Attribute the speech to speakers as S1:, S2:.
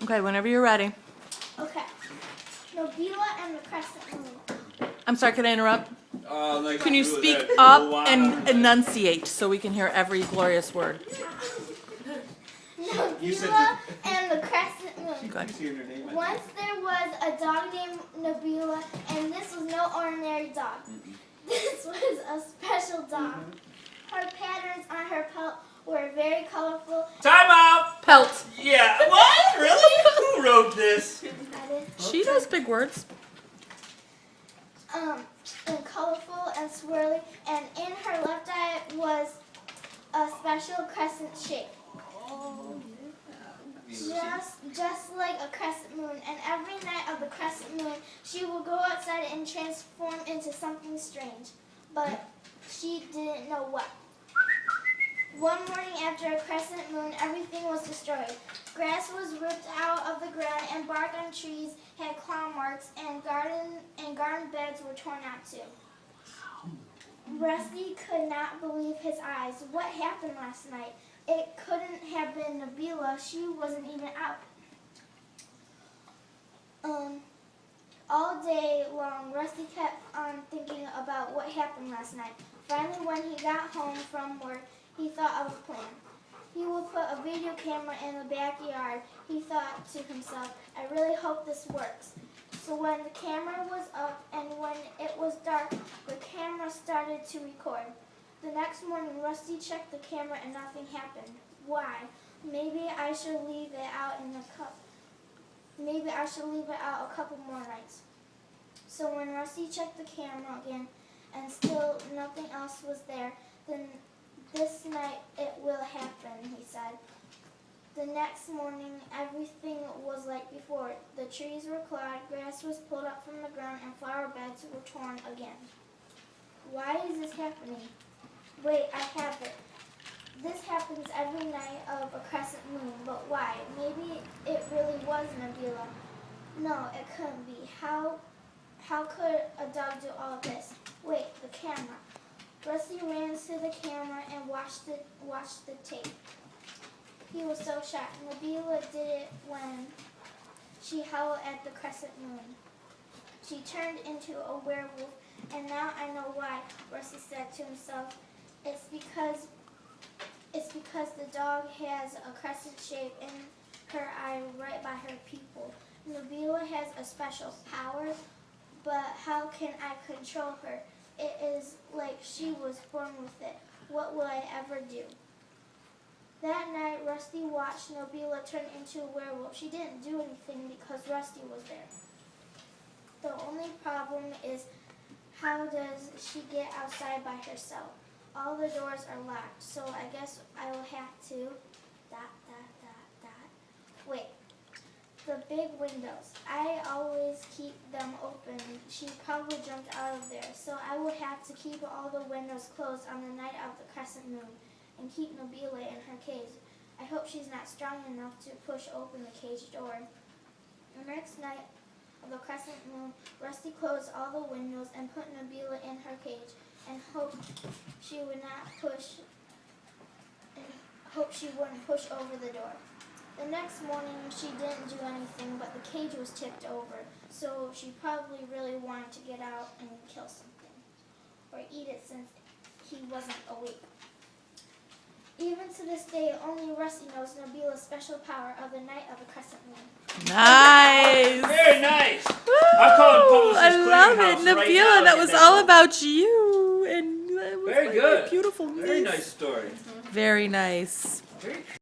S1: Okay, whenever you're ready.
S2: Okay. Nabila and the Crescent Moon.
S1: I'm sorry, can I interrupt?
S3: Like
S1: Can you
S3: do
S1: speak
S3: that
S1: up
S3: Moana,
S1: and
S3: like-
S1: enunciate so we can hear every glorious word?
S3: You said
S2: Nabila and the Crescent Moon.
S1: Good.
S3: You said her name, I
S2: Once there was a dog named Nabila, and this was no ordinary dog. This was a special dog. Her patterns on her pelt were very colorful.
S3: Time out!
S1: Pelt.
S3: Yeah, what? Really? Who wrote this?
S1: She knows big words.
S2: And colorful and swirly, and in her left eye was a special crescent shape. Just like a crescent moon, and every night of the crescent moon, she will go outside and transform into something strange, but she didn't know what. One morning after a crescent moon, everything was destroyed. Grass was ripped out of the ground, and bark on trees had claw marks, and garden beds were torn out too. Rusty could not believe his eyes. What happened last night? It couldn't have been Nabila. She wasn't even out. All day long, Rusty kept on thinking about what happened last night. Finally, when he got home from work, he thought of a plan. He would put a video camera in the backyard. He thought to himself, I really hope this works. So when the camera was up and when it was dark, the camera started to record. The next morning, Rusty checked the camera and nothing happened. Why? Maybe I should leave it out a couple more nights. So when Rusty checked the camera again and still nothing else was there, then this night it will happen, he said. The next morning, everything was like before. The trees were clawed, grass was pulled up from the ground, and flower beds were torn again. Why is this happening? Wait, I have it. This happens every night of a crescent moon, but why? Maybe it really was Nabila. No, it couldn't be. How could a dog do all of this? Wait, the camera. Rusty ran to the camera and watched the tape. He was so shocked. Nabila did it when she howled at the crescent moon. She turned into a werewolf, and now I know why, Rusty said to himself. It's because the dog has a crescent shape in her eye right by her pupil. Nabila has a special power, but how can I control her? It is like she was born with it. What will I ever do? That night, Rusty watched Nabila turn into a werewolf. She didn't do anything because Rusty was there. The only problem is, how does she get outside by herself? All the doors are locked, so I guess I will have to... Wait. The big windows. I always keep them open. She probably jumped out of there, so I will have to keep all the windows closed on the night of the crescent moon and keep Nabila in her cage. I hope she's not strong enough to push open the cage door. The next night of the crescent moon, Rusty closed all the windows and put Nabila in her cage and hoped she wouldn't push over the door. The next morning, she didn't do anything, but the cage was tipped over, so she probably really wanted to get out and kill something, or eat it since he wasn't awake. Even to this day, only Rusty knows Nabila's special power of the night of the crescent moon.
S1: Nice.
S3: Very nice.
S1: Woo!
S3: I'm calling Publishers
S1: I love it,
S3: Clearinghouse right
S1: Nabila.
S3: now
S1: That
S3: to
S1: was
S3: get
S1: all
S3: that
S1: about you, and that was
S3: Very
S1: like
S3: good.
S1: a beautiful.
S3: Very nice story.
S1: Very nice.
S3: Very